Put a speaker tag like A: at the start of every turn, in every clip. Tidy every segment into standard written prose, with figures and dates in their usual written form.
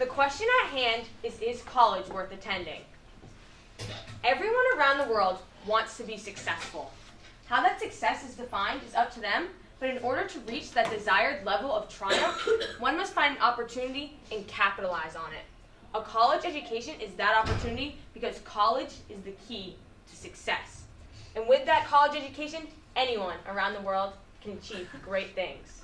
A: The question at hand is college worth attending? Everyone around the world wants to be successful. How that success is defined is up to them, but in order to reach that desired level of triumph, one must find an opportunity and capitalize on it. A college education is that opportunity because college is the key to success. And with that college education, anyone around the world can achieve great things.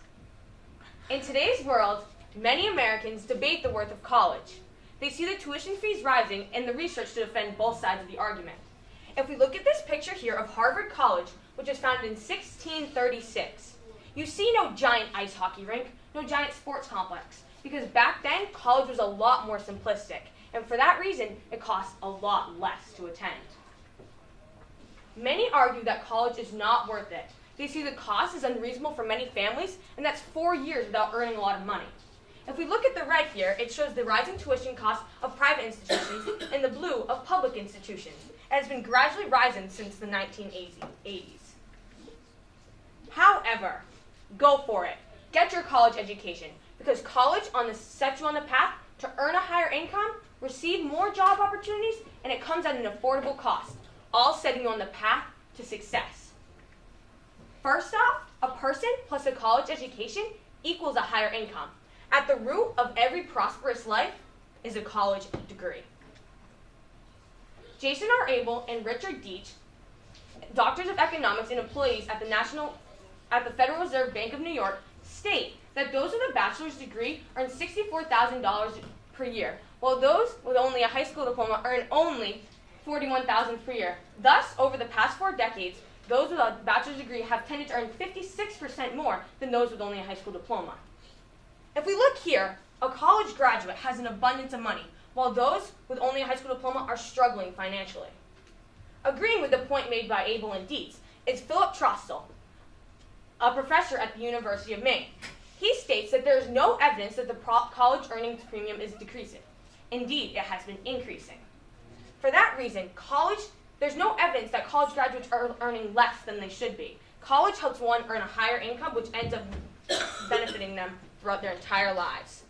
A: In today's world, many Americans debate the worth of college. They see the tuition fees rising and the research to defend both sides of the argument. If we look at this picture here of Harvard College, which was founded in 1636, you see no giant ice hockey rink, no giant sports complex, because back then, college was a lot more simplistic, and for that reason, it cost a lot less to attend. Many argue that college is not worth it. They see the cost is unreasonable for many families, and that's 4 years without earning a lot of money. If we look at the red here, it shows the rising tuition costs of private institutions, and the blue of public institutions. It has been gradually rising since the 1980s. However, go for it. Get your college education, because college sets you on the path to earn a higher income, receive more job opportunities, and it comes at an affordable cost, all setting you on the path to success. First off, a person plus a college education equals a higher income. At the root of every prosperous life is a college degree. Jason R. Abel and Richard Deitch, doctors of economics and employees at the Federal Reserve Bank of New York, state that those with a bachelor's degree earn $64,000 per year, while those with only a high school diploma earn only $41,000 per year. Thus, over the past 4 decades, those with a bachelor's degree have tended to earn 56% more than those with only a high school diploma. If we look here, a college graduate has an abundance of money, while those with only a high school diploma are struggling financially. Agreeing with the point made by Abel and Dietz is Philip Trostel, a professor at the University of Maine. He states that there is no evidence that the college earnings premium is decreasing. Indeed, it has been increasing. For that reason, there's no evidence that college graduates are earning less than they should be. College helps one earn a higher income, which ends up benefiting them throughout their entire lives.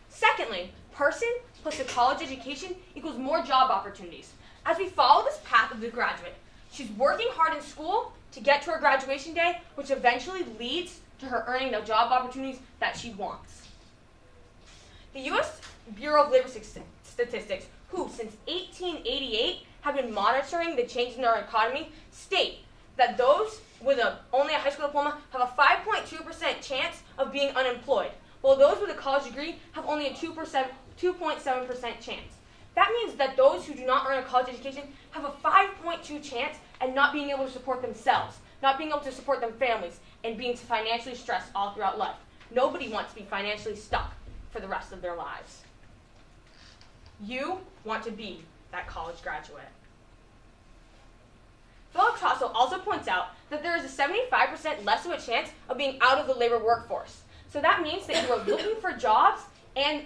A: Secondly, person plus a college education equals more job opportunities. As we follow this path of the graduate, she's working hard in school to get to her graduation day, which eventually leads to her earning the job opportunities that she wants. The U.S. Bureau of Labor Statistics, who since 1888 have been monitoring the changes in our economy, state that those with only a high school diploma have a 5.2% chance of being unemployed, while those with a college degree have only a 2.7% chance. That means that those who do not earn a college education have a 5.2 chance at not being able to support themselves, not being able to support their families, and being financially stressed all throughout life. Nobody wants to be financially stuck for the rest of their lives. You want to be that college graduate. Philip Trostel also points out that there is a 75% less of a chance of being out of the labor workforce. So that means that you are looking for jobs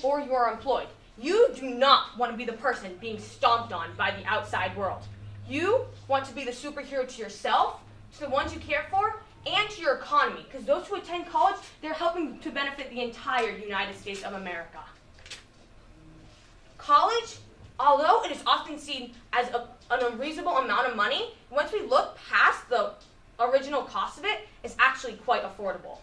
A: or you are employed. You do not want to be the person being stomped on by the outside world. You want to be the superhero to yourself, to the ones you care for, and to your economy, because those who attend college, they're helping to benefit the entire United States of America. College, although it is often seen as an unreasonable amount of money, once we look past the original cost of it, it's actually quite affordable.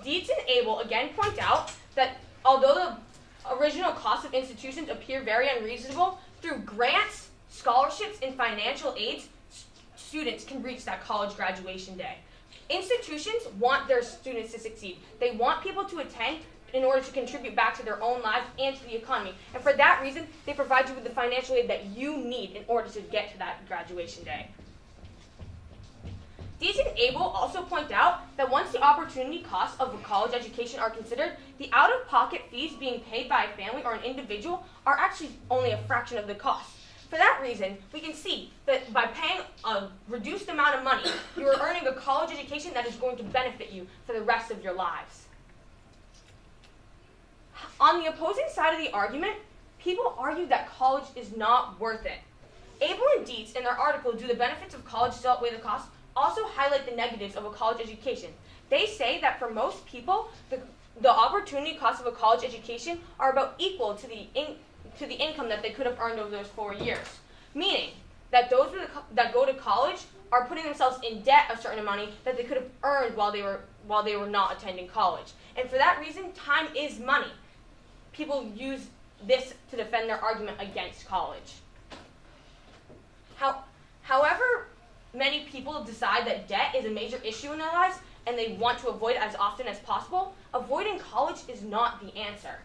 A: Dietz and Abel again point out that although the original cost of institutions appear very unreasonable, through grants, scholarships, and financial aids, students can reach that college graduation day. Institutions want their students to succeed. They want people to attend in order to contribute back to their own lives and to the economy. And for that reason, they provide you with the financial aid that you need in order to get to that graduation day. Dietz and Abel also point out that once the opportunity costs of a college education are considered, the out-of-pocket fees being paid by a family or an individual are actually only a fraction of the cost. For that reason, we can see that by paying a reduced amount of money, you are earning a college education that is going to benefit you for the rest of your lives. On the opposing side of the argument, people argue that college is not worth it. Abel and Dietz, in their article, Do the Benefits of College Still Outweigh the Cost?, also highlight the negatives of a college education. They say that for most people, the opportunity cost of a college education are about equal to the income that they could have earned over those 4 years. Meaning that those that go to college are putting themselves in debt of certain money that they could have earned while they were not attending college. And for that reason, time is money. People use this to defend their argument against college. However, many people decide that debt is a major issue in their lives and they want to avoid it as often as possible. Avoiding college is not the answer.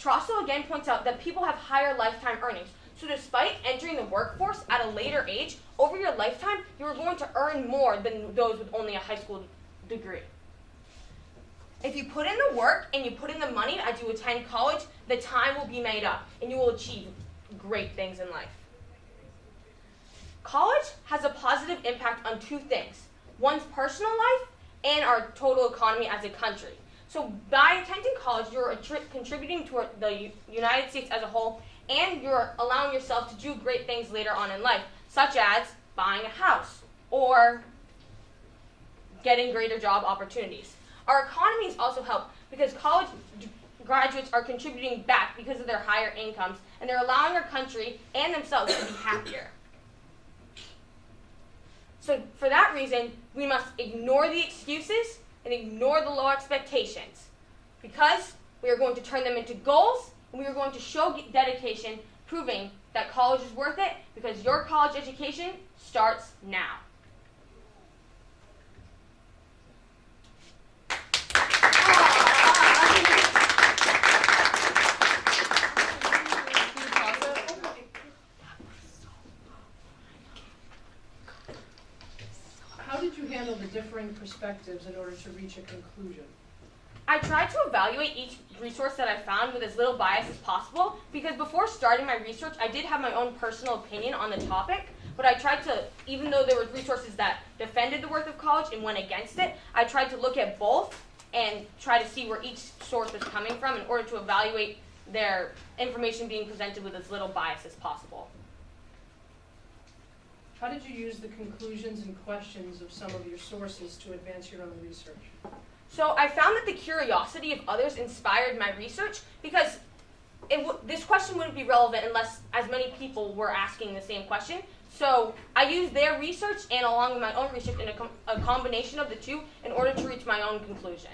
A: Trossel again points out that people have higher lifetime earnings. So despite entering the workforce at a later age, over your lifetime, you are going to earn more than those with only a high school degree. If you put in the work and you put in the money as you attend college, the time will be made up and you will achieve great things in life. College has a positive impact on two things: one's personal life and our total economy as a country. So by attending college, you're contributing to the United States as a whole, and you're allowing yourself to do great things later on in life, such as buying a house or getting greater job opportunities. Our economies also help because college graduates are contributing back because of their higher incomes, and they're allowing our country and themselves to be happier. So for that reason, we must ignore the excuses and ignore the low expectations, because we are going to turn them into goals, and we are going to show dedication, proving that college is worth it, because your college education starts now.
B: How did you handle the differing perspectives in order to reach a conclusion?
A: I tried to evaluate each resource that I found with as little bias as possible, because before starting my research, I did have my own personal opinion on the topic, but I tried to, even though there were resources that defended the worth of college and went against it, I tried to look at both and try to see where each source was coming from in order to evaluate their information being presented with as little bias as possible.
B: How did you use the conclusions and questions of some of your sources to advance your own research?
A: So I found that the curiosity of others inspired my research, because this question wouldn't be relevant unless as many people were asking the same question. So I used their research and along with my own research in a combination of the two in order to reach my own conclusion.